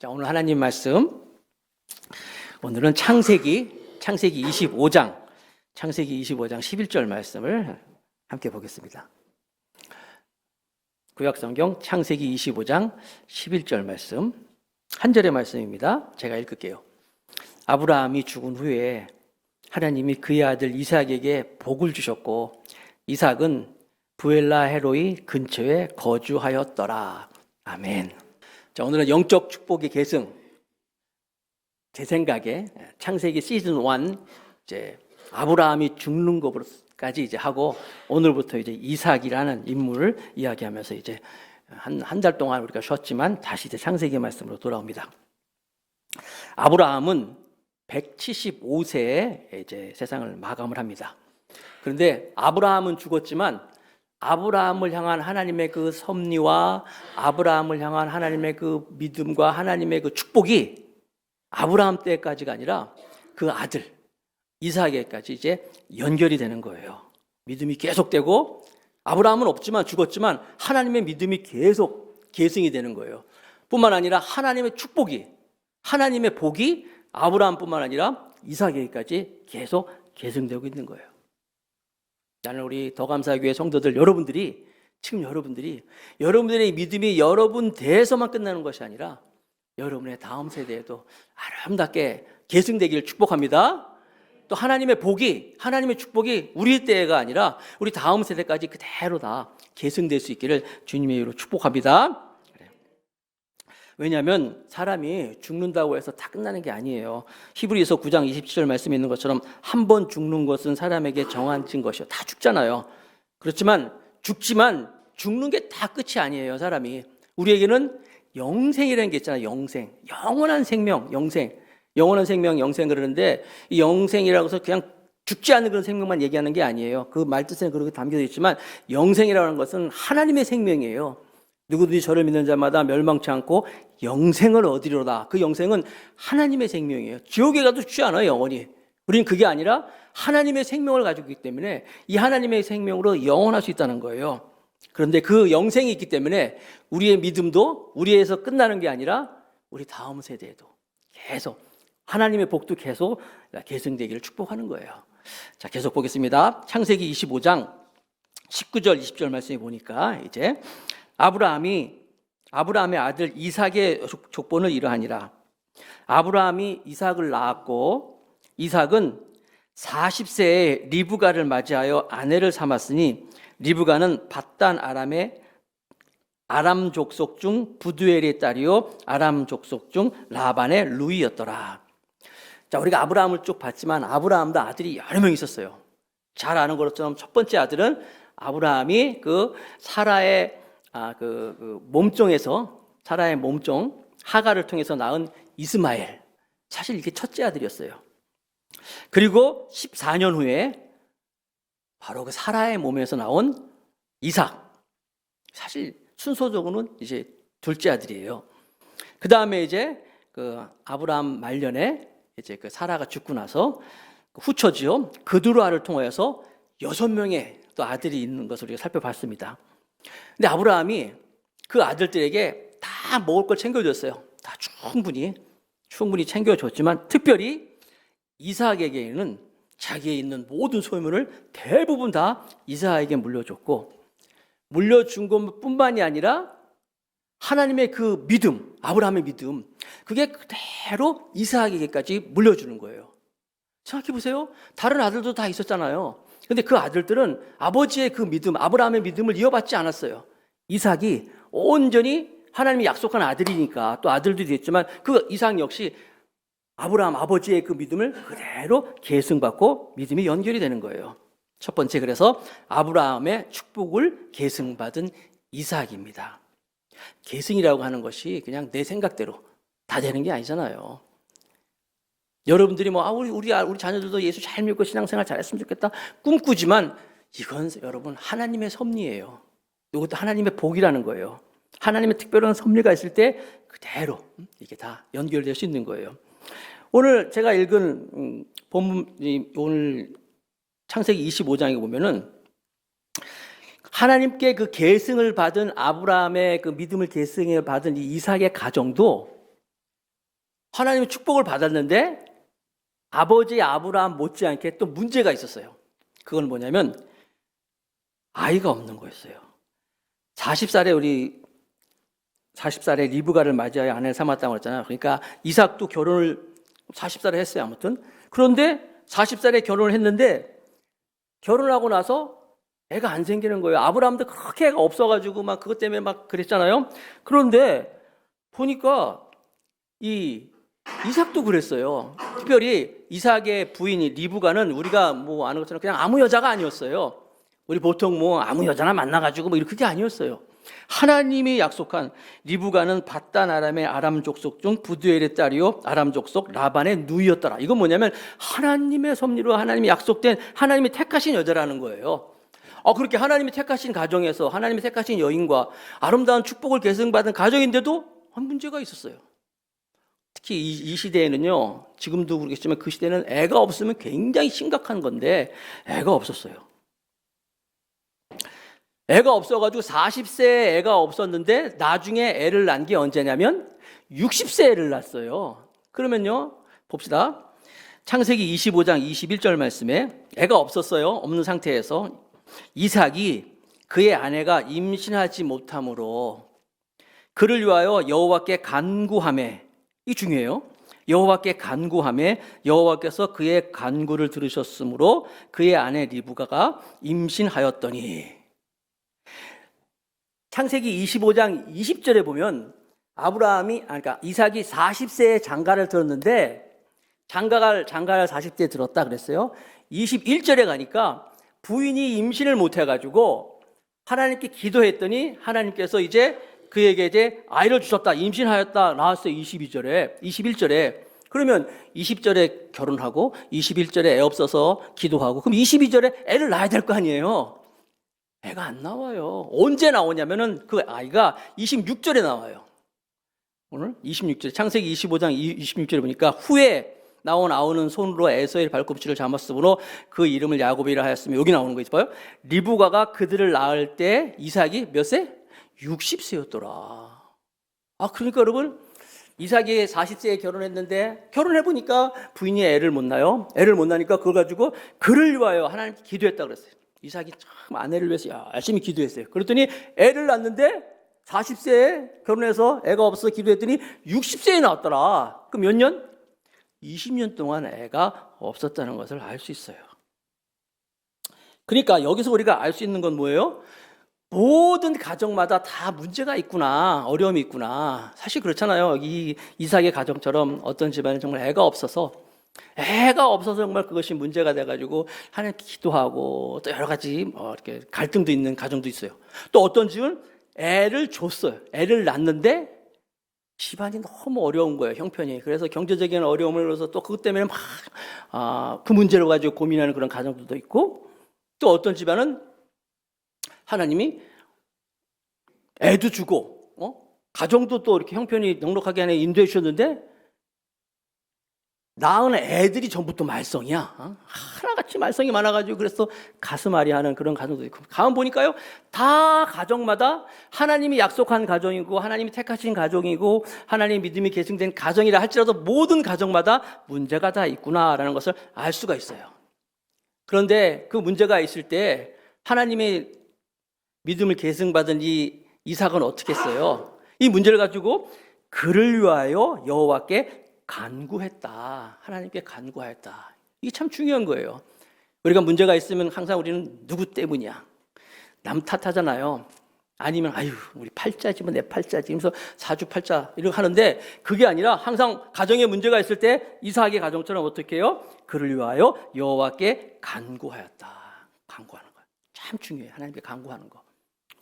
자, 오늘 하나님 말씀, 오늘은 창세기 25장 11절 말씀을 함께 보겠습니다. 구약성경 창세기 25장 11절 말씀, 한 절의 말씀입니다. 제가 읽을게요. 아브라함이 죽은 후에 하나님이 그의 아들 이삭에게 복을 주셨고 이삭은 부엘라 헤로이 근처에 거주하였더라. 아멘. 자, 오늘은 영적 축복의 계승. 제 생각에 창세기 시즌 1 이제 아브라함이 죽는 것까지 이제 하고 오늘부터 이제 이삭이라는 인물을 이야기하면서 이제 한 달 동안 우리가 쉬었지만 다시 이제 창세기 말씀으로 돌아옵니다. 아브라함은 175세에 이제 세상을 마감을 합니다. 그런데 아브라함은 죽었지만 아브라함을 향한 하나님의 그 섭리와 아브라함을 향한 하나님의 그 믿음과 하나님의 그 축복이 아브라함 때까지가 아니라 그 아들 이삭에게까지 이제 연결이 되는 거예요. 믿음이 계속되고 아브라함은 없지만 죽었지만 하나님의 믿음이 계속 계승이 되는 거예요. 뿐만 아니라 하나님의 축복이 하나님의 복이 아브라함뿐만 아니라 이삭에게까지 계속 계승되고 있는 거예요. 나는 우리 더 감사교회 성도들 여러분들이 지금 여러분들의 믿음이 여러분 대해서만 끝나는 것이 아니라 여러분의 다음 세대에도 아름답게 계승되기를 축복합니다. 또 하나님의 복이 하나님의 축복이 우리 때가 아니라 우리 다음 세대까지 그대로 다 계승될 수 있기를 주님의 이름으로 축복합니다. 왜냐하면 사람이 죽는다고 해서 다 끝나는 게 아니에요. 히브리서 9장 27절 말씀에 있는 것처럼 한 번 죽는 것은 사람에게 정해진 것이요. 다 죽잖아요. 그렇지만 죽는 게 다 끝이 아니에요. 사람이. 우리에게는 영생이라는 게 있잖아요. 영생. 영원한 생명, 영생. 영원한 생명, 영생 그러는데 이 영생이라고 해서 그냥 죽지 않는 그런 생명만 얘기하는 게 아니에요. 그 말뜻에는 그렇게 담겨져 있지만 영생이라고 하는 것은 하나님의 생명이에요. 누구든지 저를 믿는 자마다 멸망치 않고 영생을 얻으리로다. 그 영생은 하나님의 생명이에요. 지옥에 가도 죽지 않아요, 영원히. 우리는 그게 아니라 하나님의 생명을 가지고 있기 때문에 이 하나님의 생명으로 영원할 수 있다는 거예요. 그런데 그 영생이 있기 때문에 우리의 믿음도 우리에서 끝나는 게 아니라 우리 다음 세대에도 계속 하나님의 복도 계속 계승되기를 축복하는 거예요. 자, 계속 보겠습니다. 창세기 25장 19절 20절 말씀에 보니까 이제 아브라함의 아들 이삭의 족보는 이러하니라. 아브라함이 이삭을 낳았고 이삭은 40세에 리브가를 맞이하여 아내를 삼았으니 리브가는 밧단 아람 족속 중 부두엘의 딸이요 아람 족속 중 라반의 루이였더라. 자, 우리가 아브라함을 쭉 봤지만 아브라함도 아들이 여러 명 있었어요. 잘 아는 것처럼 첫 번째 아들은 아브라함이 그 사라의 몸종에서 사라의 몸종 하가를 통해서 낳은 이스마엘. 사실 이게 첫째 아들이었어요. 그리고 14년 후에 바로 그 사라의 몸에서 나온 이삭. 사실 순서적으로는 이제 둘째 아들이에요. 그 다음에 이제 그 아브라함 말년에 이제 그 사라가 죽고 나서 후처지요 그두라를 통하여서 6명의 또 아들이 있는 것을 우리가 살펴봤습니다. 근데 아브라함이 그 아들들에게 다 먹을 걸 챙겨줬어요. 다 충분히 챙겨줬지만 특별히 이삭에게는 자기에 있는 모든 소유물을 대부분 다 이삭에게 물려줬고 물려준 것뿐만이 아니라 하나님의 그 믿음, 아브라함의 믿음 그게 그대로 이삭에게까지 물려주는 거예요. 생각해 보세요. 다른 아들도 다 있었잖아요. 근데 그 아들들은 아버지의 그 믿음, 아브라함의 믿음을 이어받지 않았어요. 이삭이 온전히 하나님이 약속한 아들이니까 또 아들들이 있지만 그 이삭 역시 아브라함 아버지의 그 믿음을 그대로 계승받고 믿음이 연결이 되는 거예요. 첫 번째 그래서 아브라함의 축복을 계승받은 이삭입니다. 계승이라고 하는 것이 그냥 내 생각대로 다 되는 게 아니잖아요. 여러분들이 우리 자녀들도 예수 잘 믿고 신앙생활 잘했으면 좋겠다 꿈꾸지만 이건 여러분 하나님의 섭리예요. 이것도 하나님의 복이라는 거예요. 하나님의 특별한 섭리가 있을 때 그대로 이게 다 연결될 수 있는 거예요. 오늘 제가 읽은 본문 오늘 창세기 25장에 보면은 하나님께 그 계승을 받은 아브라함의 그 믿음을 계승을 받은 이 이삭의 가정도 하나님의 축복을 받았는데 아버지 아브라함 못지않게 또 문제가 있었어요. 그건 뭐냐면 아이가 없는 거였어요. 40살에 리브가를 맞이하여 아내를 삼았다고 그랬잖아요. 그러니까 이삭도 결혼을 40살에 했어요. 아무튼. 그런데 40살에 결혼을 했는데 결혼하고 나서 애가 안 생기는 거예요. 아브라함도 그렇게 애가 없어가지고 막 그것 때문에 막 그랬잖아요. 그런데 보니까 이삭도 그랬어요. 특별히 이삭의 부인이 리브가는 우리가 뭐 아는 것처럼 그냥 아무 여자가 아니었어요. 우리 보통 뭐 아무 여자나 만나가지고 뭐 이렇게 아니었어요. 하나님이 약속한 리브가는 밧단 아람의 아람 족속 중 부두엘의 딸이요 아람 족속 라반의 누이였더라. 이건 뭐냐면 하나님의 섭리로 하나님이 약속된 하나님이 택하신 여자라는 거예요. 그렇게 하나님이 택하신 가정에서 하나님이 택하신 여인과 아름다운 축복을 계승받은 가정인데도 문제가 있었어요. 특히 이 시대에는요, 지금도 그러겠지만 그 시대는 애가 없으면 굉장히 심각한 건데 애가 없었어요. 애가 없어가지고 40세에 애가 없었는데 나중에 애를 낳은 게 언제냐면 60세에 애를 낳았어요. 그러면요, 봅시다. 창세기 25장 21절 말씀에 애가 없었어요. 없는 상태에서 이삭이 그의 아내가 임신하지 못함으로 그를 위하여 여호와께 간구하매, 이 중요해요. 여호와께 간구하매 여호와께서 그의 간구를 들으셨으므로 그의 아내 리브가가 임신하였더니. 창세기 25장 20절에 보면 그러니까 이삭이 40세에 장가를 들었는데 장가를 40세에 들었다 그랬어요. 21절에 가니까 부인이 임신을 못 해가지고 하나님께 기도했더니 하나님께서 이제 그에게 이제 아이를 주셨다. 임신하였다. 나왔어요. 21절에. 그러면 20절에 결혼하고 21절에 애 없어서 기도하고 그럼 22절에 애를 낳아야 될 거 아니에요. 애가 안 나와요. 언제 나오냐면은 그 아이가 26절에 나와요. 오늘 26절에 창세기 25장 26절에 보니까 후에 나오는 손으로 에서의 발꿈치를 잡았으므로 그 이름을 야곱이라 하였으며 여기 나오는 거 있어요. 리브가가 그들을 낳을 때 이삭이 몇 세? 60세였더라. 그러니까 여러분 이삭이 40세에 결혼했는데 결혼해보니까 부인이 애를 못 낳아요. 애를 못 낳으니까 그걸 가지고 그를 위하여 하나님께 기도했다고 그랬어요. 이삭이 참 아내를 위해서 열심히 기도했어요. 그랬더니 애를 낳았는데 40세에 결혼해서 애가 없어서 기도했더니 60세에 나왔더라. 그럼 몇 년? 20년 동안 애가 없었다는 것을 알 수 있어요. 그러니까 여기서 우리가 알 수 있는 건 뭐예요? 모든 가정마다 다 문제가 있구나, 어려움이 있구나. 사실 그렇잖아요. 이 이삭의 가정처럼 어떤 집안에 정말 애가 없어서 정말 그것이 문제가 돼가지고 하나님께 기도하고 또 여러 가지 이렇게 갈등도 있는 가정도 있어요. 또 어떤 집은 애를 줬어요. 애를 낳는데 집안이 너무 어려운 거예요, 형편이. 그래서 경제적인 어려움을 얻어서 또 그것 때문에 막 그 문제를 가지고 고민하는 그런 가정들도 있고, 또 어떤 집안은 하나님이 애도 주고 가정도 또 이렇게 형편이 넉넉하게 안에 인도해 주셨는데 낳은 애들이 전부 또 말썽이야. 하나같이 말썽이 많아가지고 그래서 가슴 아리하는 그런 가정도 있고. 가만 보니까요, 다 가정마다 하나님이 약속한 가정이고 하나님이 택하신 가정이고 하나님의 믿음이 계승된 가정이라 할지라도 모든 가정마다 문제가 다 있구나라는 것을 알 수가 있어요. 그런데 그 문제가 있을 때 하나님의 믿음을 계승받은 이 이삭은 어떻게 했어요? 이 문제를 가지고 그를 위하여 여호와께 간구했다. 하나님께 간구하였다. 이게 참 중요한 거예요. 우리가 문제가 있으면 항상 우리는 누구 때문이야? 남 탓하잖아요. 아니면 우리 팔자지 뭐 내 팔자지 하면서 사주팔자 이렇게 하는데 그게 아니라 항상 가정에 문제가 있을 때 이삭의 가정처럼 어떻게 해요? 그를 위하여 여호와께 간구하였다. 간구하는 거예요. 참 중요해요. 하나님께 간구하는 거.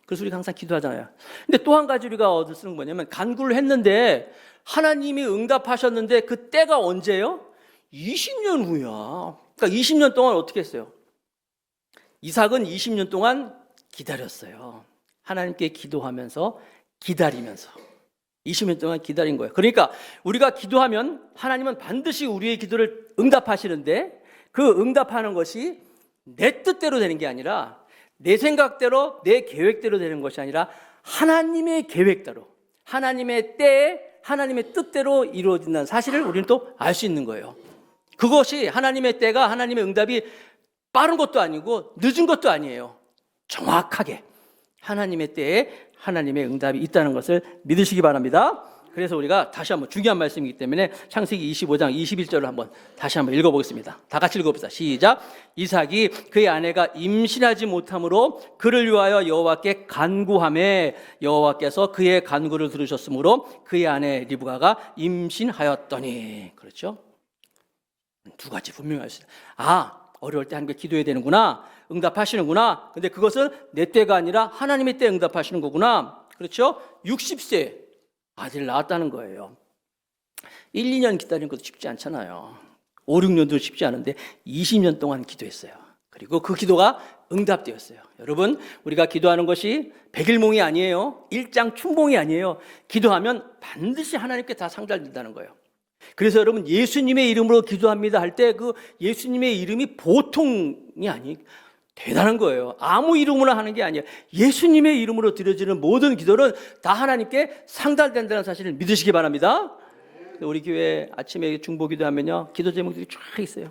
그래서 우리가 항상 기도하잖아요. 근데 또 한 가지 우리가 얻을 수 있는 건 뭐냐면 간구를 했는데 하나님이 응답하셨는데 그 때가 언제예요? 20년 후야. 그러니까 20년 동안 어떻게 했어요? 이삭은 20년 동안 기다렸어요. 하나님께 기도하면서 기다리면서 20년 동안 기다린 거예요. 그러니까 우리가 기도하면 하나님은 반드시 우리의 기도를 응답하시는데 그 응답하는 것이 내 뜻대로 되는 게 아니라 내 생각대로 내 계획대로 되는 것이 아니라 하나님의 계획대로 하나님의 때에 하나님의 뜻대로 이루어진다는 사실을 우리는 또 알 수 있는 거예요. 그것이 하나님의 때가 하나님의 응답이 빠른 것도 아니고 늦은 것도 아니에요. 정확하게 하나님의 때에 하나님의 응답이 있다는 것을 믿으시기 바랍니다. 그래서 우리가 다시 한번 중요한 말씀이기 때문에 창세기 25장 21절을 한번 다시 한번 읽어보겠습니다. 다 같이 읽어봅시다. 시작. 이삭이 그의 아내가 임신하지 못함으로 그를 위하여 여호와께 간구하매 여호와께서 그의 간구를 들으셨으므로 그의 아내 리브가가 임신하였더니. 그렇죠? 두 가지 분명히 알 수 있어요. 어려울 때 하나님께 기도해야 되는구나. 응답하시는구나. 근데 그것은 내 때가 아니라 하나님의 때 응답하시는 거구나. 그렇죠? 60세 아들 낳았다는 거예요. 1, 2년 기다리는 것도 쉽지 않잖아요. 5, 6년도 쉽지 않은데 20년 동안 기도했어요. 그리고 그 기도가 응답되었어요. 여러분, 우리가 기도하는 것이 백일몽이 아니에요. 일장춘몽이 아니에요. 기도하면 반드시 하나님께 다 상달된다는 거예요. 그래서 여러분, 예수님의 이름으로 기도합니다 할 때 그 예수님의 이름이 보통이 아니 대단한 거예요. 아무 이름으로 하는 게 아니에요. 예수님의 이름으로 드려지는 모든 기도는 다 하나님께 상달된다는 사실을 믿으시기 바랍니다. 우리 교회 아침에 중보 기도하면요, 기도 제목들이 쫙 있어요.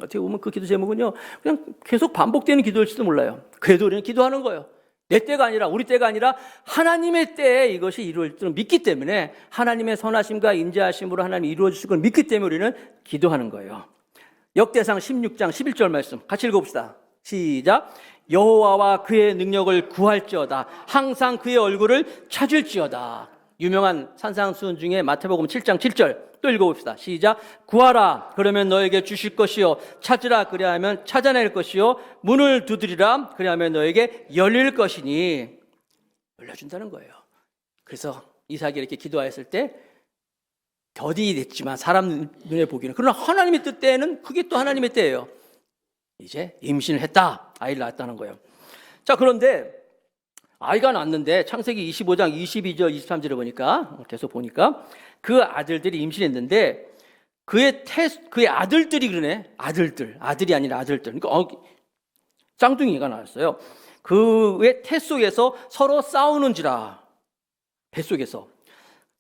어떻게 보면 그 기도 제목은요, 그냥 계속 반복되는 기도일지도 몰라요. 그래도 우리는 기도하는 거예요. 내 때가 아니라, 우리 때가 아니라 하나님의 때에 이것이 이루어질 줄을 믿기 때문에, 하나님의 선하심과 인자하심으로 하나님이 이루어질 걸 믿기 때문에 우리는 기도하는 거예요. 역대상 16장 11절 말씀 같이 읽어봅시다. 시작. 여호와와 그의 능력을 구할지어다. 항상 그의 얼굴을 찾을지어다. 유명한 산상수훈 중에 마태복음 7장 7절 또 읽어봅시다. 시작. 구하라 그러면 너에게 주실 것이요, 찾으라 그리하면 찾아낼 것이요, 문을 두드리라 그리하면 너에게 열릴 것이니. 열려준다는 거예요. 그래서 이삭이 이렇게 기도하였을 때 더디 됐지만 사람 눈에 보기는, 그러나 하나님의 뜻대에는 그게 또 하나님의 때예요. 이제 임신을 했다. 아이를 낳았다는 거예요. 자, 그런데 아이가 낳았는데 창세기 25장 22절 23절에 보니까, 계속 보니까 그 아들들이 임신했는데 그의 아들들이 그러네. 아들이 아니라 아들들. 그러니까 쌍둥이가 나왔어요. 그의 태 속에서 서로 싸우는지라. 뱃속에서.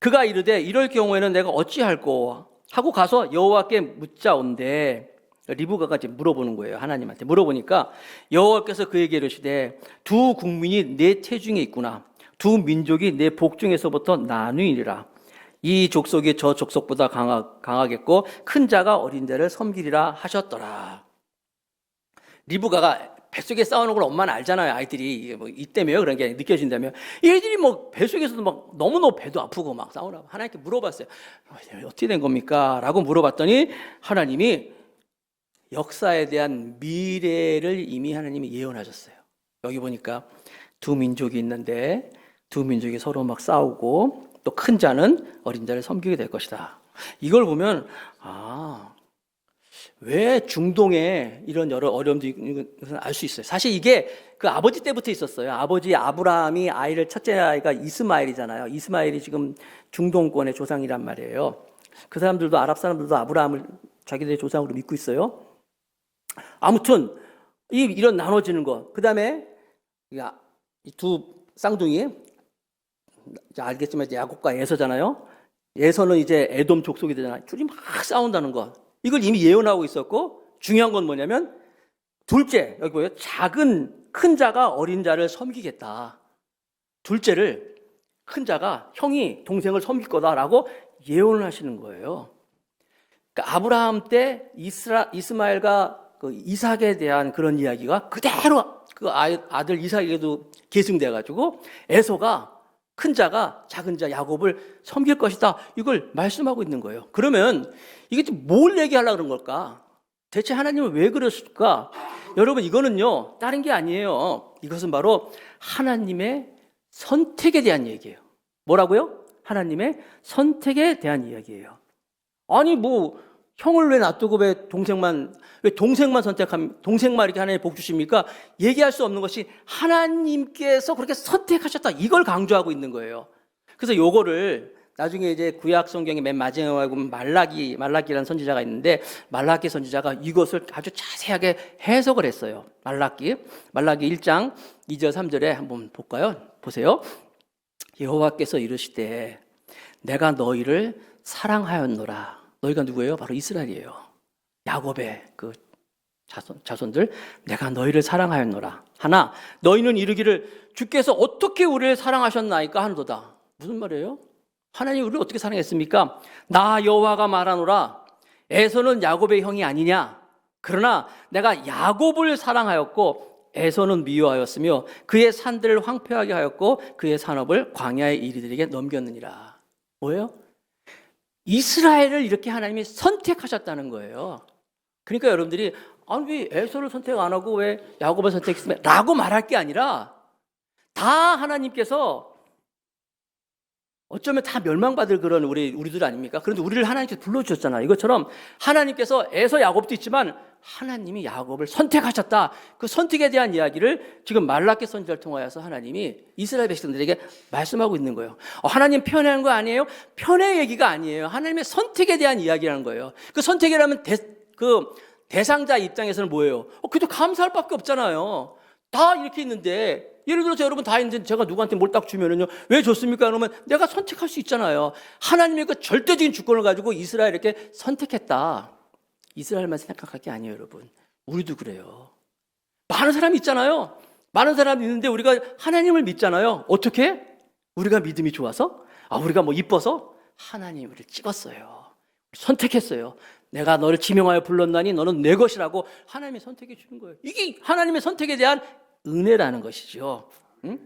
그가 이르되 이럴 경우에는 내가 어찌할꼬 하고 가서 여호와께 묻자온대. 리브가가 이제 물어보는 거예요. 하나님한테 물어보니까 여호와께서 그에게 이르시되 두 국민이 내 태중에 있구나. 두 민족이 내 복중에서부터 나누이리라. 이 족속이 저 족속보다 강하겠고 큰 자가 어린 자를 섬기리라 하셨더라. 리브가가 뱃속에 싸우는 걸 엄마는 알잖아요. 아이들이 뭐 이때문에 그런 게 느껴진다면, 얘들이 뭐 뱃속에서도 막 너무너무 배도 아프고 막 싸우나 하나님께 물어봤어요. 어떻게 된 겁니까? 라고 물어봤더니 하나님이 역사에 대한 미래를 이미 하나님이 예언하셨어요. 여기 보니까 두 민족이 있는데 두 민족이 서로 막 싸우고 또 큰 자는 어린 자를 섬기게 될 것이다. 이걸 보면 왜 중동에 이런 여러 어려움들이 있는 것을 알 수 있어요. 사실 이게 그 아버지 때부터 있었어요. 아버지 아브라함이 아이를 첫째 아이가 이스마엘이잖아요. 이스마엘이 지금 중동권의 조상이란 말이에요. 그 사람들도, 아랍 사람들도 아브라함을 자기들의 조상으로 믿고 있어요. 아무튼 이런 나눠지는 거, 그 다음에 이 두 쌍둥이, 알겠지만 이제 야곱과 에서잖아요. 에서는 이제 에돔 족속이 되잖아요. 둘이 막 싸운다는 거, 이걸 이미 예언하고 있었고, 중요한 건 뭐냐면 둘째, 여기 보여요. 큰 자가 어린 자를 섬기겠다. 둘째를, 큰 자가 형이 동생을 섬길 거다라고 예언을 하시는 거예요. 그러니까 아브라함 때 이스마엘과 그 이삭에 대한 그런 이야기가 그대로 그 아들 이삭에게도 계승돼가지고 에서가, 큰 자가 작은 자 야곱을 섬길 것이다, 이걸 말씀하고 있는 거예요. 그러면 이게 뭘 얘기하려고 그런 걸까? 대체 하나님은 왜 그러실까? 여러분, 이거는요 다른 게 아니에요. 이것은 바로 하나님의 선택에 대한 얘기예요. 뭐라고요? 하나님의 선택에 대한 이야기예요. 아니 뭐 형을 왜 놔두고 왜 동생만 선택하면, 동생만 이렇게 하나님 복 주십니까? 얘기할 수 없는 것이 하나님께서 그렇게 선택하셨다, 이걸 강조하고 있는 거예요. 그래서 요거를 나중에 이제 구약 성경의 맨 마지막에 보면 말라기라는 선지자가 있는데, 말라기 선지자가 이것을 아주 자세하게 해석을 했어요. 말라기 1장 2절 3절에 한번 볼까요? 보세요. 여호와께서 이르시되 내가 너희를 사랑하였노라. 너희가 누구예요? 바로 이스라엘이에요. 야곱의 그 자손들. 내가 너희를 사랑하였노라. 하나, 너희는 이르기를 주께서 어떻게 우리를 사랑하셨나이까 하는도다. 무슨 말이에요? 하나님 우리를 어떻게 사랑했습니까? 나 여호와가 말하노라. 에서는 야곱의 형이 아니냐? 그러나 내가 야곱을 사랑하였고 에서는 미워하였으며 그의 산들을 황폐하게 하였고 그의 산업을 광야의 이리들에게 넘겼느니라. 뭐예요? 이스라엘을 이렇게 하나님이 선택하셨다는 거예요. 그러니까 여러분들이 아니 왜 에서를 선택 안 하고 왜 야곱을 선택했으면 라고 말할 게 아니라 다 하나님께서 어쩌면 다 멸망받을 그런 우리들 아닙니까? 그런데 우리를 하나님께서 불러주셨잖아요. 이것처럼 하나님께서 에서 야곱도 있지만 하나님이 야곱을 선택하셨다. 그 선택에 대한 이야기를 지금 말라기 선지자를 통하여서 하나님이 이스라엘 백성들에게 말씀하고 있는 거예요. 하나님 편애하는 거 아니에요? 편애 얘기가 아니에요. 하나님의 선택에 대한 이야기라는 거예요. 그 선택이라면 대상자 입장에서는 뭐예요? 그래도 감사할 밖에 없잖아요. 다 이렇게 있는데 예를 들어서 여러분 다 있는데 제가 누구한테 뭘 딱 주면은요 왜 줬습니까? 그러면 내가 선택할 수 있잖아요. 하나님의 그 절대적인 주권을 가지고 이스라엘 이렇게 선택했다. 이스라엘만 생각할 게 아니에요, 여러분. 우리도 그래요. 많은 사람이 있잖아요. 많은 사람이 있는데 우리가 하나님을 믿잖아요. 어떻게? 우리가 믿음이 좋아서? 우리가 뭐 이뻐서? 하나님이 우리를 찍었어요. 선택했어요. 내가 너를 지명하여 불렀나니 너는 내 것이라고 하나님이 선택해 주는 거예요. 이게 하나님의 선택에 대한 은혜라는 것이죠. 응?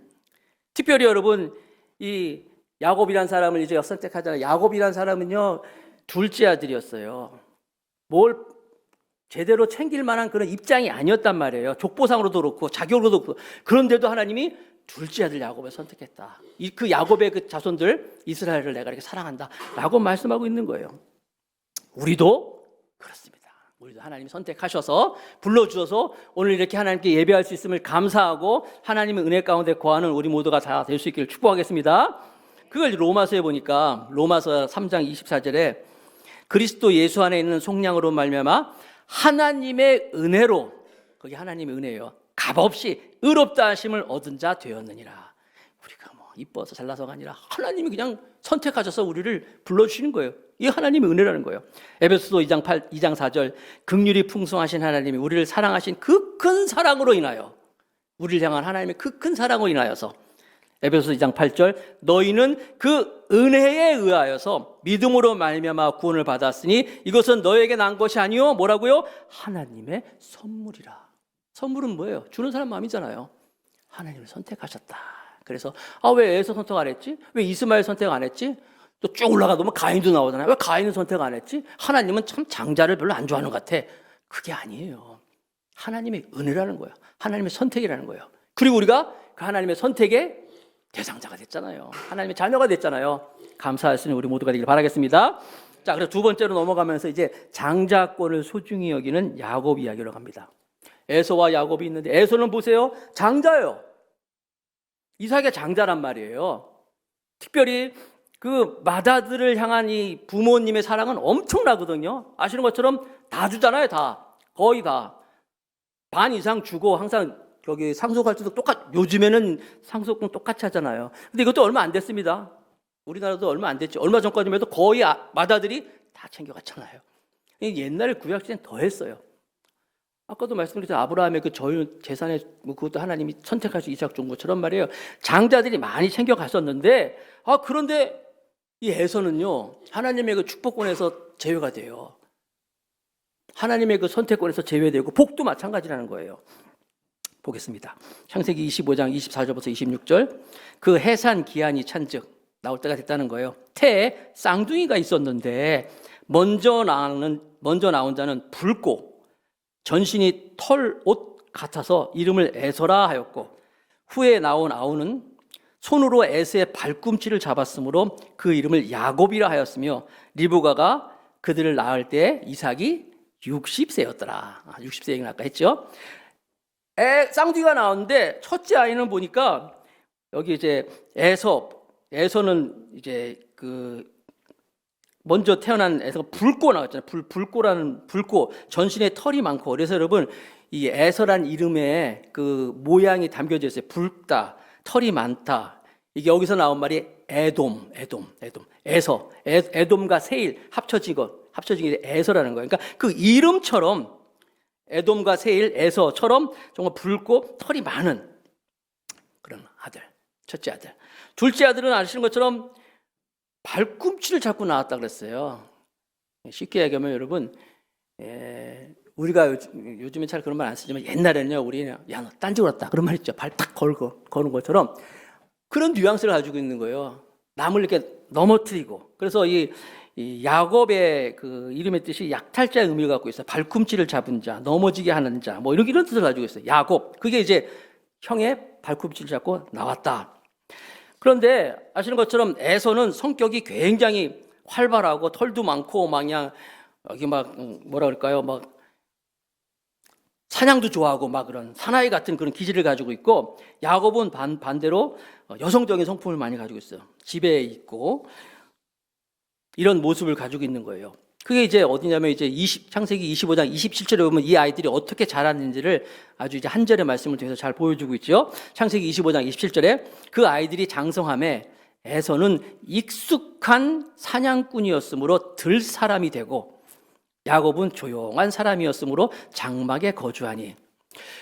특별히 여러분 이 야곱이라는 사람을 이제 선택하잖아요. 야곱이라는 사람은요 둘째 아들이었어요. 뭘 제대로 챙길 만한 그런 입장이 아니었단 말이에요. 족보상으로도 그렇고 자격으로도 그렇고. 그런데도 하나님이 둘째 아들 야곱을 선택했다. 그 야곱의 그 자손들 이스라엘을 내가 이렇게 사랑한다 라고 말씀하고 있는 거예요. 우리도 그렇습니다. 우리도 하나님이 선택하셔서 불러주셔서 오늘 이렇게 하나님께 예배할 수 있음을 감사하고 하나님의 은혜 가운데 거하는 우리 모두가 다 될 수 있기를 축복하겠습니다. 그걸 로마서에 보니까 로마서 3장 24절에 그리스도 예수 안에 있는 속량으로 말미암아 하나님의 은혜로, 거기 하나님의 은혜예요, 값없이 의롭다 하심을 얻은 자 되었느니라. 우리가 뭐 이뻐서 잘나서가 아니라 하나님이 그냥 선택하셔서 우리를 불러주시는 거예요. 이게 하나님의 은혜라는 거예요. 에베소서 2장 4절 긍휼이 풍성하신 하나님이 우리를 사랑하신 그 큰 사랑으로 인하여, 우리를 향한 하나님의 그 큰 사랑으로 인하여서 에베소서 2장 8절 너희는 그 은혜에 의하여서 믿음으로 말미암아 구원을 받았으니 이것은 너에게 난 것이 아니요 뭐라고요? 하나님의 선물이라. 선물은 뭐예요? 주는 사람 마음이잖아요. 하나님을 선택하셨다. 그래서 왜 에서 선택 안 했지? 왜 이스마엘 선택 안 했지? 또 쭉 올라가다 보면 가인도 나오잖아요. 왜 가인은 선택 안 했지? 하나님은 참 장자를 별로 안 좋아하는 것 같아. 그게 아니에요. 하나님의 은혜라는 거예요. 하나님의 선택이라는 거예요. 그리고 우리가 그 하나님의 선택의 대상자가 됐잖아요. 하나님의 자녀가 됐잖아요. 감사할 수 있는 우리 모두가 되길 바라겠습니다. 자, 그래서 두 번째로 넘어가면서 이제 장자권을 소중히 여기는 야곱 이야기로 갑니다. 에서와 야곱이 있는데 에서는 보세요. 장자예요. 이삭의 장자란 말이에요. 특별히 그 맏아들을 향한 이 부모님의 사랑은 엄청나거든요. 아시는 것처럼 다 주잖아요. 다. 거의 다. 반 이상 주고 항상 여기 상속할 때도 요즘에는 상속금 똑같이 하잖아요. 근데 이것도 얼마 안 됐습니다. 우리나라도 얼마 안 됐죠. 얼마 전까지만 해도 거의 맏아들이 다 챙겨갔잖아요. 옛날에 구약시대는 더 했어요. 아까도 말씀드렸죠. 아브라함의 그 재산에 그것도 하나님이 선택하셔서 이삭 준 것처럼 말이에요. 장자들이 많이 챙겨갔었는데 그런데 이 에서는요 하나님의 그 축복권에서 제외가 돼요. 하나님의 그 선택권에서 제외되고 복도 마찬가지라는 거예요. 보겠습니다. 창세기 25장 24절부터 26절. 그 해산 기한이 찬즉 나올 때가 됐다는 거예요. 태에 쌍둥이가 있었는데 먼저 나온 자는 붉고 전신이 털 옷 같아서 이름을 에서라 하였고 후에 나온 아우는 손으로 에서의 발꿈치를 잡았으므로 그 이름을 야곱이라 하였으며 리브가가 그들을 낳을 때 이삭이 60세였더라. 60세 얘기는 아까 했죠. 쌍둥이가 나왔는데 첫째 아이는 보니까 여기 이제 에서는 이제 그 먼저 태어난 에서가 붉고 나왔잖아요. 붉고 전신에 털이 많고. 그래서 여러분 이 에서란 이름에 그 모양이 담겨져 있어요. 붉다, 털이 많다. 이게 여기서 나온 말이 에돔. 에돔과 세일 합쳐진 게 에서라는 거예요. 그러니까 그 이름처럼 에돔과 세일, 에서처럼 정말 붉고 털이 많은 그런 아들, 첫째 아들. 둘째 아들은 아시는 것처럼 발꿈치를 잡고 나왔다 그랬어요. 쉽게 얘기하면 여러분, 우리가 요즘에 잘 그런 말 안 쓰지만 옛날에는요, 우리는 야, 너 딴짓 왔다 그런 말 있죠. 발 딱 거는 것처럼 그런 뉘앙스를 가지고 있는 거예요. 남을 이렇게 넘어뜨리고. 그래서 이 야곱의 그 이름의 뜻이 약탈자의 의미를 갖고 있어요. 발꿈치를 잡은 자, 넘어지게 하는 자, 뭐 이런 뜻을 가지고 있어요. 야곱. 그게 이제 형의 발꿈치를 잡고 나왔다. 그런데 아시는 것처럼 에서는 성격이 굉장히 활발하고 털도 많고 막 그냥 여기 막 뭐라 그럴까요? 막 사냥도 좋아하고 막 그런 사나이 같은 그런 기질을 가지고 있고, 야곱은 반대로 여성적인 성품을 많이 가지고 있어요. 집에 있고 이런 모습을 가지고 있는 거예요. 그게 이제 어디냐면 이제 창세기 25장 27절에 보면 이 아이들이 어떻게 자랐는지를 아주 이제 한 절의 말씀을 통해서 잘 보여주고 있죠. 창세기 25장 27절에 그 아이들이 장성함에 에서는 익숙한 사냥꾼이었으므로 들 사람이 되고 야곱은 조용한 사람이었으므로 장막에 거주하니.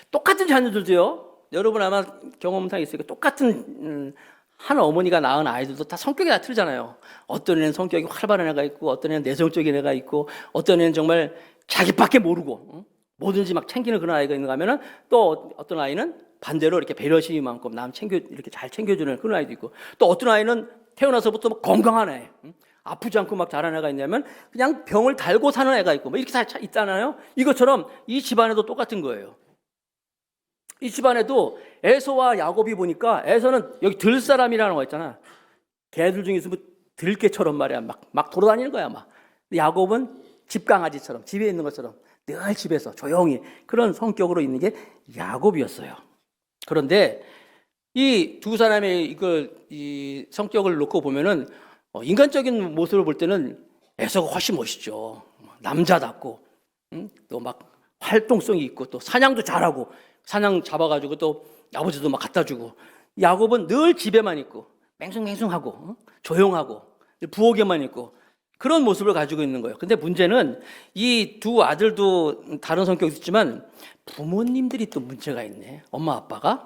똑같은 자녀들도요, 여러분 아마 경험상 있으니까 똑같은 한 어머니가 낳은 아이들도 다 성격이 다 틀리잖아요. 어떤 애는 성격이 활발한 애가 있고, 어떤 애는 내성적인 애가 있고, 어떤 애는 정말 자기밖에 모르고 뭐든지 막 챙기는 그런 아이가 있는가 하면은, 또 어떤 아이는 반대로 이렇게 배려심이 많고 남 이렇게 잘 챙겨주는 그런 아이도 있고, 또 어떤 아이는 태어나서부터 막 건강한 애, 아프지 않고 막 자란 애가 있냐면 그냥 병을 달고 사는 애가 있고 뭐 이렇게 다 있잖아요. 이것처럼 이 집안에도 똑같은 거예요. 이 집안에도 에서와 야곱이 보니까, 에서는 여기 들 사람이라는 거 있잖아. 개들 중에서 뭐 들개처럼 말이야. 막 돌아다니는 거야, 막. 야곱은 집강아지처럼, 집에 있는 것처럼 늘 집에서 조용히 그런 성격으로 있는 게 야곱이었어요. 그런데 이 두 사람의 이 성격을 놓고 보면은 인간적인 모습을 볼 때는 에서가 훨씬 멋있죠. 남자답고, 또 막 활동성이 있고, 또 사냥도 잘하고, 사냥 잡아가지고 또 아버지도 막 갖다 주고. 야곱은 늘 집에만 있고 맹숭맹숭하고 조용하고 부엌에만 있고 그런 모습을 가지고 있는 거예요. 근데 문제는 이 두 아들도 다른 성격이 있지만 부모님들이 또 문제가 있네. 엄마 아빠가.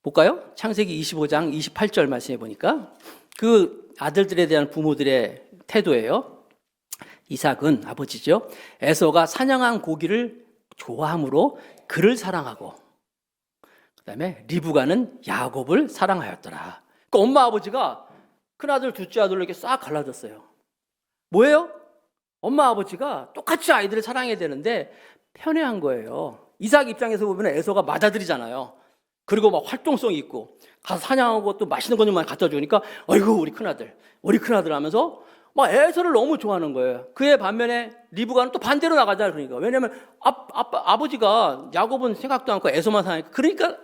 볼까요? 창세기 25장 28절 말씀해 보니까 그 아들들에 대한 부모들의 태도예요. 이삭은 아버지죠. 에서가 사냥한 고기를 좋아함으로 그를 사랑하고, 그다음에 리브가는 야곱을 사랑하였더라. 그러니까 엄마 아버지가 큰아들 둘째 아들로 이렇게 싹 갈라졌어요. 뭐예요? 엄마 아버지가 똑같이 아이들을 사랑해야 되는데 편애한 거예요. 이삭 입장에서 보면 에서가 맏아들이잖아요. 그리고 막 활동성이 있고 가서 사냥하고 또 맛있는 것만 갖다 주니까 어이구 우리 큰아들 하면서 막 에서를 너무 좋아하는 거예요. 그의 반면에 리브가는 또 반대로 나가잖아요. 그러니까 왜냐하면 아버지가 야곱은 생각도 않고 에서만 사니까, 그러니까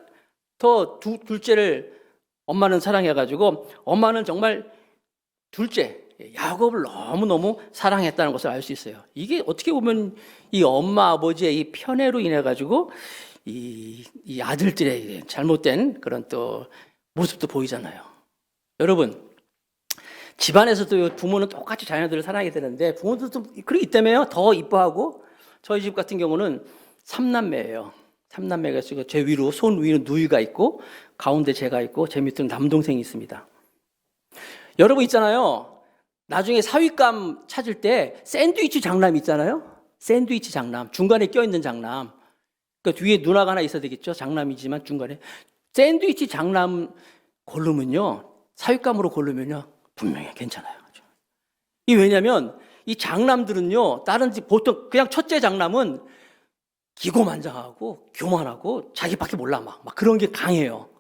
더 둘째를 엄마는 사랑해가지고 엄마는 정말 둘째 야곱을 너무너무 사랑했다는 것을 알 수 있어요. 이게 어떻게 보면 이 엄마 아버지의 이 편애로 인해 가지고 이 아들들의 잘못된 그런 또 모습도 보이잖아요. 여러분, 집안에서도 부모는 똑같이 자녀들을 사랑해야 되는데 부모들도 그러기 때문에 더 이뻐하고, 저희 집 같은 경우는 3남매예요. 3남매가 있고 제 위로 손 위로 누이가 있고 가운데 제가 있고 제 밑으로 남동생이 있습니다. 여러분 있잖아요. 나중에 사윗감 찾을 때 샌드위치 장남 있잖아요. 샌드위치 장남, 중간에 껴있는 장남. 그 뒤에 누나가 하나 있어야 되겠죠. 장남이지만 중간에 샌드위치 장남 고르면요, 사윗감으로 고르면요 분명히 괜찮아요. 이 왜냐하면 이 장남들은요, 다른 집 보통 그냥 첫째 장남은 기고만장하고 교만하고 자기밖에 몰라 막 그런 게 강해요.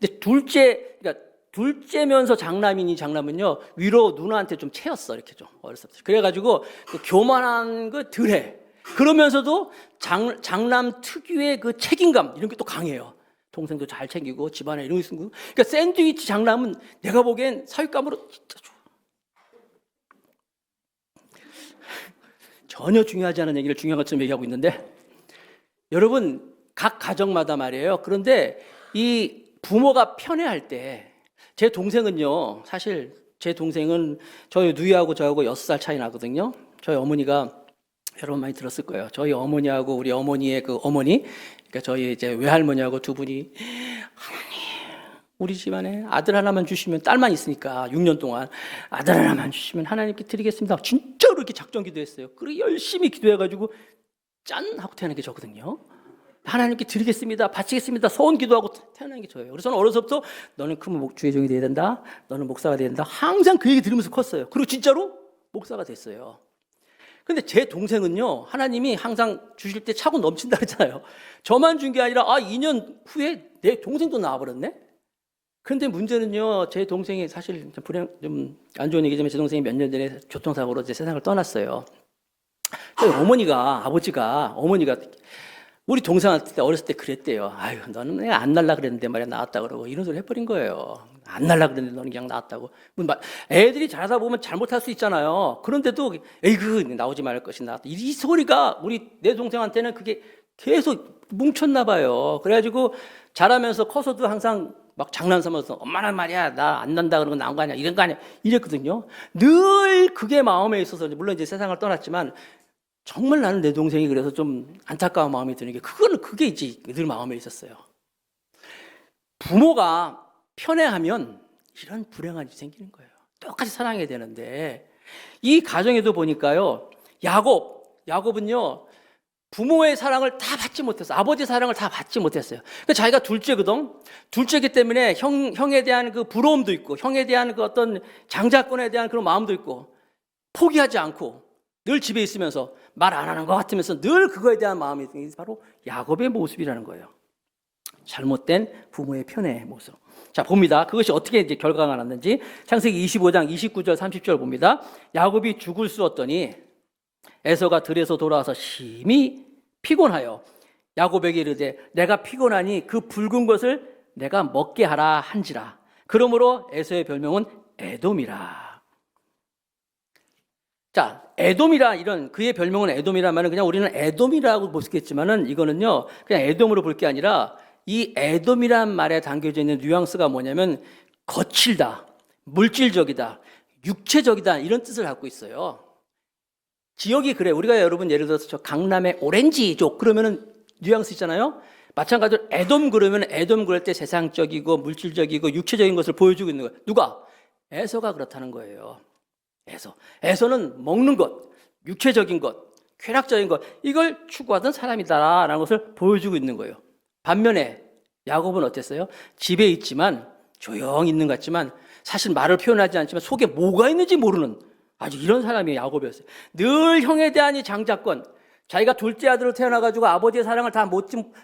근데 그러니까 둘째면서 장남은요 위로 누나한테 좀 채였어, 이렇게 좀 어렸을 때. 그래가지고 그 교만한 거 덜해. 그러면서도 장남 특유의 그 책임감 이런 게 또 강해요. 동생도 잘 챙기고 집안에 이런 거 있고. 그러니까 샌드위치 장남은 내가 보기엔 사윗감으로 진짜 좋아. 전혀 중요하지 않은 얘기를 중요한 것처럼 얘기하고 있는데, 여러분 각 가정마다 말이에요. 그런데 이 부모가 편애할 때 제 동생은요, 사실 제 동생은 저희 누이하고 저하고 6살 차이 나거든요. 저희 어머니가 여러분 많이 들었을 거예요. 저희 어머니하고 우리 어머니의 그 어머니, 그러니까 저희 이제 외할머니하고 두 분이 우리 집안에 아들 하나만 주시면, 딸만 있으니까 6년 동안 아들 하나만 주시면 하나님께 드리겠습니다. 진짜로 이렇게 작정 기도했어요. 그리고 열심히 기도해가지고 짠 하고 태어난 게 저거든요. 하나님께 드리겠습니다, 바치겠습니다, 소원 기도하고 태어난 게 저예요. 그래서 저는 어려서부터 너는 큰 주의 종이 돼야 된다, 너는 목사가 돼야 된다, 항상 그 얘기 들으면서 컸어요. 그리고 진짜로 목사가 됐어요. 근데 제 동생은요, 하나님이 항상 주실 때 차고 넘친다 그랬잖아요. 저만 준 게 아니라 2년 후에 내 동생도 나와버렸네. 근데 문제는요, 제 동생이 사실 좀 안 좋은 얘기지만 제 동생이 몇 년 전에 교통사고로 이제 세상을 떠났어요. 저희 어머니가 우리 동생한테 어렸을 때 그랬대요. 아유, 너는 왜 안 날라 그랬는데 말이야, 나왔다 그러고 이런 소리 해버린 거예요. 안 날라 그랬는데 너는 그냥 나왔다고. 애들이 자라다 보면 잘못할 수 있잖아요. 그런데도 에이그 나오지 말을 것이 나왔다. 이 소리가 내 동생한테는 그게 계속 뭉쳤나 봐요. 그래가지고 자라면서 커서도 항상 막 장난삼아서 엄마는 말이야 나 안 난다 그러는 거 나온 거 아니야, 이런 거 아니야, 이랬거든요. 늘 그게 마음에 있어서, 물론 이제 세상을 떠났지만 정말 나는 내 동생이 그래서 좀 안타까운 마음이 드는 게, 그게 이제 늘 마음에 있었어요. 부모가 편애하면 이런 불행한 일이 생기는 거예요. 똑같이 사랑해야 되는데, 이 가정에도 보니까요, 야곱은요, 부모의 사랑을 다 받지 못했어요. 아버지의 사랑을 다 받지 못했어요. 그러니까 자기가 둘째거든. 둘째이기 때문에 형에 대한 그 부러움도 있고, 형에 대한 그 어떤 장자권에 대한 그런 마음도 있고, 포기하지 않고 늘 집에 있으면서 말 안 하는 것 같으면서 늘 그거에 대한 마음이 있는 게 바로 야곱의 모습이라는 거예요. 잘못된 부모의 편애의 모습. 자, 봅니다. 그것이 어떻게 이제 결과가 났는지. 창세기 25장 29절 30절 봅니다. 야곱이 죽을 쑤었더니 에서가 들에서 돌아와서 심히 피곤하여 야곱에게 이르되 내가 피곤하니 그 붉은 것을 내가 먹게 하라 한지라. 그러므로 에서의 별명은 에돔이라. 자, 에돔이라, 이런 그의 별명은 에돔이라면 그냥 우리는 에돔이라고 볼 수 있겠지만은, 이거는요 그냥 에돔으로 볼 게 아니라 이 에돔이란 말에 담겨져 있는 뉘앙스가 뭐냐면 거칠다, 물질적이다, 육체적이다, 이런 뜻을 갖고 있어요. 지역이 그래. 우리가 여러분 예를 들어서 저 강남의 오렌지족 그러면은 뉘앙스 있잖아요. 마찬가지로 에돔 그러면 에돔 그럴 때 세상적이고 물질적이고 육체적인 것을 보여주고 있는 거예요. 누가? 에서가 그렇다는 거예요. 에서는 먹는 것, 육체적인 것, 쾌락적인 것, 이걸 추구하던 사람이다라는 것을 보여주고 있는 거예요. 반면에 야곱은 어땠어요? 집에 있지만 조용히 있는 것 같지만 사실 말을 표현하지 않지만 속에 뭐가 있는지 모르는 아주 이런 사람이 야곱이었어요. 늘 형에 대한 이 장자권, 자기가 둘째 아들로 태어나가지고 아버지의 사랑을 다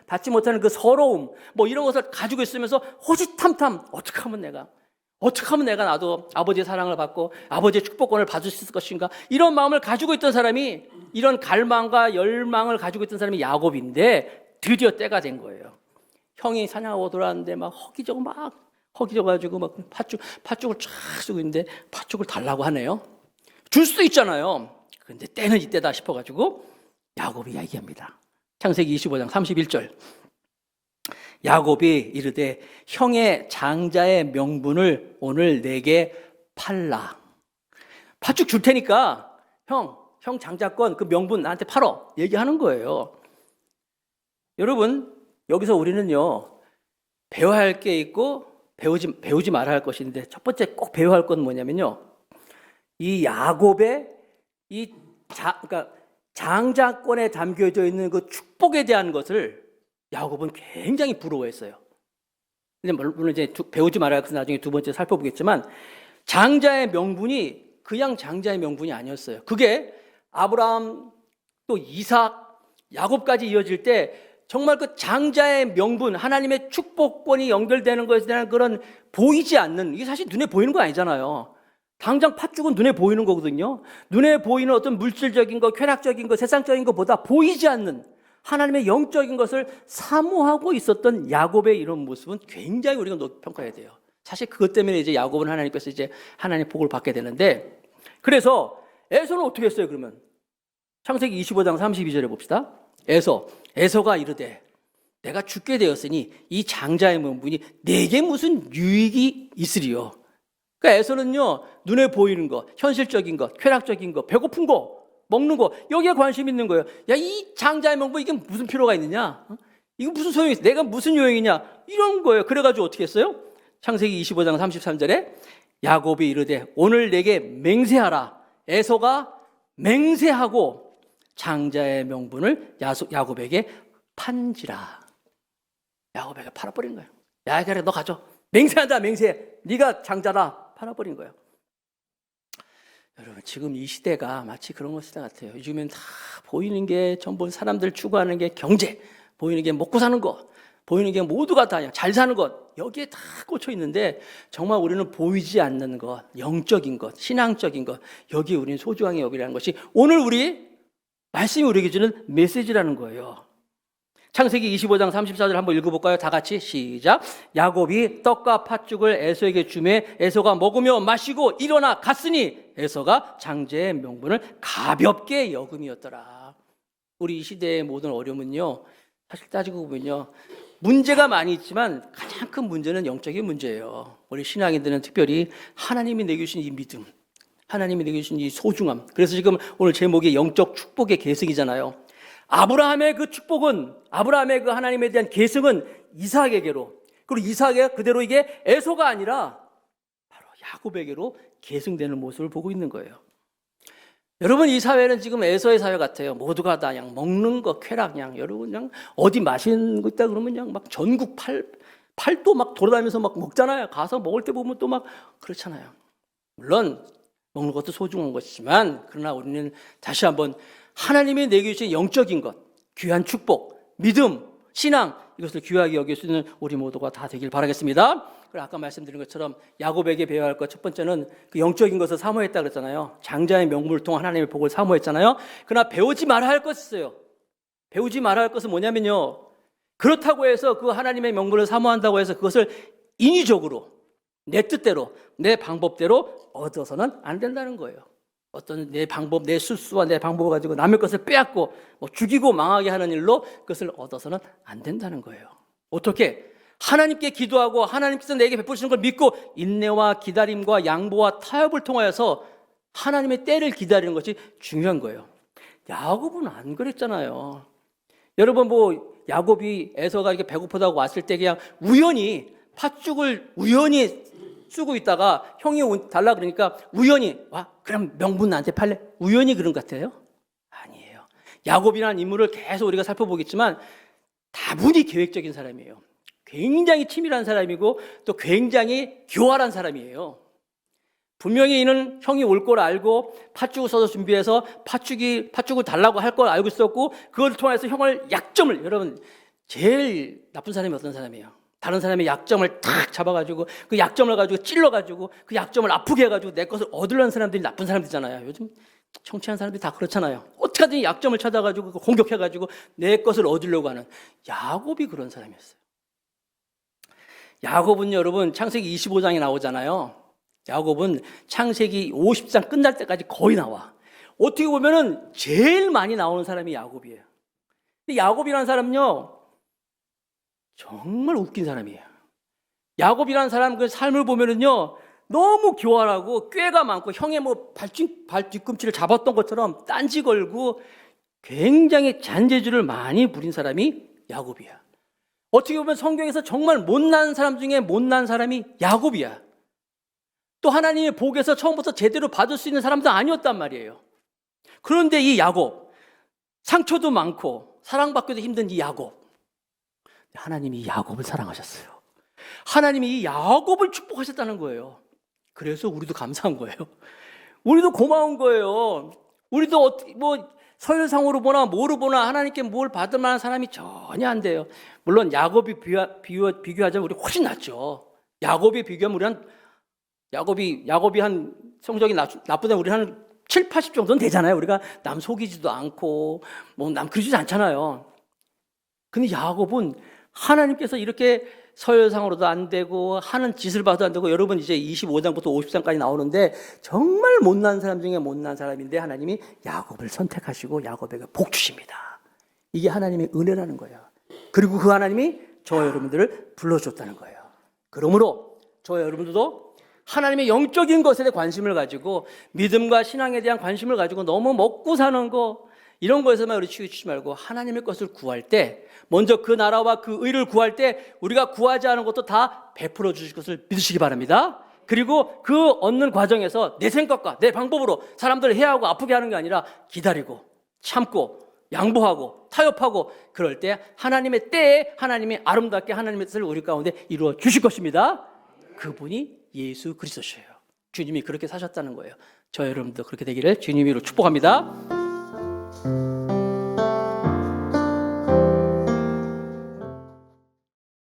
받지 못하는 그 서러움, 뭐 이런 것을 가지고 있으면서 호시탐탐, 어떻게 하면 내가 나도 아버지의 사랑을 받고 아버지의 축복권을 받을 수 있을 것인가, 이런 마음을 가지고 있던 사람이, 이런 갈망과 열망을 가지고 있던 사람이 야곱인데 드디어 때가 된 거예요. 형이 사냥하고 돌아왔는데 막 허기져가지고 막 팥죽을 쫙 쓰고 있는데 팥죽을 달라고 하네요. 줄 수도 있잖아요. 근데 때는 이때다 싶어가지고 야곱이 이야기합니다. 창세기 25장 31절. 야곱이 이르되 형의 장자의 명분을 오늘 내게 팔라. 팥죽 줄 테니까 형 장자권 그 명분 나한테 팔어, 얘기하는 거예요. 여러분, 여기서 우리는요 배워야 할 게 있고 배우지 말아야 할 것이 있는데, 첫 번째 꼭 배워야 할 건 뭐냐면요, 이 야곱의 그러니까 장자권에 담겨져 있는 그 축복에 대한 것을 야곱은 굉장히 부러워했어요. 근데 물론 이제 배우지 말아야 할 것은 나중에 두 번째 살펴보겠지만, 장자의 명분이 그냥 장자의 명분이 아니었어요. 그게 아브라함 또 이삭, 야곱까지 이어질 때 정말 그 장자의 명분, 하나님의 축복권이 연결되는 것에 대한 그런 보이지 않는, 이게 사실 눈에 보이는 거 아니잖아요. 당장 팥죽은 눈에 보이는 거거든요. 눈에 보이는 어떤 물질적인 것, 쾌락적인 것, 세상적인 것보다 보이지 않는 하나님의 영적인 것을 사모하고 있었던 야곱의 이런 모습은 굉장히 우리가 높이 평가해야 돼요. 사실 그것 때문에 이제 야곱은 하나님께서 이제 하나님의 복을 받게 되는데, 그래서 에서는 어떻게 했어요, 그러면? 창세기 25장 32절에 봅시다. 에서가 이르되, 내가 죽게 되었으니 이 장자의 명분이 내게 무슨 유익이 있으리요. 그러니까 에서는요, 눈에 보이는 거, 현실적인 거, 쾌락적인 거, 배고픈 거, 먹는 거, 여기에 관심 있는 거예요. 야, 이 장자의 명분 이게 무슨 필요가 있느냐? 이거 무슨 소용이 있어? 내가 무슨 요용이냐? 이런 거예요. 그래가지고 어떻게 했어요? 창세기 25장 33절에 야곱이 이르되 오늘 내게 맹세하라. 에서가 맹세하고 장자의 명분을 야곱에게 판지라. 야곱에게 팔아버린 거예요. 야, 그래, 너 가져. 맹세한다, 맹세해. 네가 장자다. 팔아버린 거예요. 여러분, 지금 이 시대가 마치 그런 시대 같아요. 요즘엔 다 보이는 게 전부 사람들 추구하는 게 경제, 보이는 게 먹고 사는 것, 보이는 게 모두가 다 잘 사는 것, 여기에 다 꽂혀 있는데 정말 우리는 보이지 않는 것, 영적인 것, 신앙적인 것, 여기에 우리는 소중한 여기라는 것이 오늘 우리 말씀이 우리에게 주는 메시지라는 거예요. 창세기 25장 34절 한번 읽어볼까요? 다 같이 시작. 야곱이 떡과 팥죽을 에서에게 주매 에서가 먹으며 마시고 일어나 갔으니 에서가 장자의 명분을 가볍게 여김이었더라. 우리 이 시대의 모든 어려움은요, 사실 따지고 보면요, 문제가 많이 있지만 가장 큰 문제는 영적인 문제예요. 우리 신앙인들은 특별히 하나님이 내게 주신 이 믿음, 하나님이 내게 주신 이 소중함. 그래서 지금 오늘 제목이 영적 축복의 계승이잖아요. 아브라함의 그 축복은, 아브라함의 그 하나님에 대한 계승은 이삭에게로, 그리고 이삭의 그대로 이게 에서가 아니라 바로 야곱에게로 계승되는 모습을 보고 있는 거예요. 여러분, 이 사회는 지금 에서의 사회 같아요. 모두가 다 그냥 먹는 거, 쾌락, 그냥 여러분 그냥 어디 맛있는 거 있다 그러면 그냥 막 전국 팔도 막 돌아다니면서 막 먹잖아요. 가서 먹을 때 보면 또 막 그렇잖아요. 물론 먹는 것도 소중한 것이지만, 그러나 우리는 다시 한번 하나님이 내게 주신 영적인 것, 귀한 축복, 믿음, 신앙, 이것을 귀하게 여길 수 있는 우리 모두가 다 되길 바라겠습니다. 그리고 아까 말씀드린 것처럼 야곱에게 배워야 할 것 첫 번째는 그 영적인 것을 사모했다 그랬잖아요. 장자의 명분을 통한 하나님의 복을 사모했잖아요. 그러나 배우지 말아야 할 것이 있어요. 배우지 말아야 할 것은 뭐냐면요, 그렇다고 해서 그 하나님의 명분을 사모한다고 해서 그것을 인위적으로 내 뜻대로 내 방법대로 얻어서는 안 된다는 거예요. 어떤 내 방법, 내 술수와 내 방법을 가지고 남의 것을 빼앗고 죽이고 망하게 하는 일로 그것을 얻어서는 안 된다는 거예요. 어떻게? 하나님께 기도하고 하나님께서 내게 베푸시는 걸 믿고 인내와 기다림과 양보와 타협을 통하여서 하나님의 때를 기다리는 것이 중요한 거예요. 야곱은 안 그랬잖아요. 여러분, 야곱이 에서가 이렇게 배고프다고 왔을 때 그냥 우연히 팥죽을 우연히 쓰고 있다가 형이 달라 그러니까 우연히 와, 그럼 명분 나한테 팔래? 우연히 그런 것 같아요? 아니에요. 야곱이라는 인물을 계속 우리가 살펴보겠지만 다분히 계획적인 사람이에요. 굉장히 치밀한 사람이고 또 굉장히 교활한 사람이에요. 분명히 이는 형이 올 걸 알고 팥죽을 써서 준비해서 팥죽을 달라고 할 걸 알고 있었고, 그걸 통해서 형을 약점을, 여러분, 제일 나쁜 사람이 어떤 사람이에요? 다른 사람의 약점을 탁 잡아가지고 그 약점을 가지고 찔러가지고 그 약점을 아프게 해가지고 내 것을 얻으려는 사람들이 나쁜 사람들이잖아요. 요즘 정치하는 사람들이 다 그렇잖아요. 어떻게든 약점을 찾아가지고 공격해가지고 내 것을 얻으려고 하는. 야곱이 그런 사람이었어요. 야곱은 여러분 창세기 25장에 나오잖아요. 야곱은 창세기 50장 끝날 때까지 거의 나와. 어떻게 보면은 제일 많이 나오는 사람이 야곱이에요. 근데 야곱이라는 사람은요, 정말 웃긴 사람이에요. 야곱이라는 사람 그 삶을 보면은요, 너무 교활하고 꾀가 많고 형의 발 뒤꿈치를 잡았던 것처럼 딴지 걸고 굉장히 잔재주를 많이 부린 사람이 야곱이야. 어떻게 보면 성경에서 정말 못난 사람 중에 못난 사람이 야곱이야. 또 하나님의 복에서 처음부터 제대로 받을 수 있는 사람도 아니었단 말이에요. 그런데 이 야곱, 상처도 많고 사랑받기도 힘든 이 야곱, 하나님이 이 야곱을 사랑하셨어요. 하나님이 이 야곱을 축복하셨다는 거예요. 그래서 우리도 감사한 거예요. 우리도 고마운 거예요. 우리도 서열상으로 보나 뭐로 보나 하나님께 뭘 받을 만한 사람이 전혀 안 돼요. 물론 야곱이 비교하자면 우리 훨씬 낫죠. 야곱이 비교하면 우리 야곱이 한 성적이 나쁘다면 우리 한 7, 80 정도는 되잖아요. 우리가 남 속이지도 않고 남 그러지도 않잖아요. 근데 야곱은 하나님께서 이렇게 서열상으로도 안 되고 하는 짓을 봐도 안 되고, 여러분 이제 25장부터 50장까지 나오는데 정말 못난 사람 중에 못난 사람인데 하나님이 야곱을 선택하시고 야곱에게 복 주십니다. 이게 하나님의 은혜라는 거예요. 그리고 그 하나님이 저와 여러분들을 불러줬다는 거예요. 그러므로 저와 여러분들도 하나님의 영적인 것에 대해 관심을 가지고 믿음과 신앙에 대한 관심을 가지고 너무 먹고 사는 거 이런 거에서만 우리 치우치지 말고 하나님의 것을 구할 때 먼저 그 나라와 그 의를 구할 때 우리가 구하지 않은 것도 다 베풀어 주실 것을 믿으시기 바랍니다. 그리고 그 얻는 과정에서 내 생각과 내 방법으로 사람들을 해하고 아프게 하는 게 아니라 기다리고 참고 양보하고 타협하고 그럴 때 하나님의 때에 하나님이 아름답게 하나님의 뜻을 우리 가운데 이루어 주실 것입니다. 그분이 예수 그리스도셔요. 주님이 그렇게 사셨다는 거예요. 저 여러분도 그렇게 되기를 주님으로 축복합니다.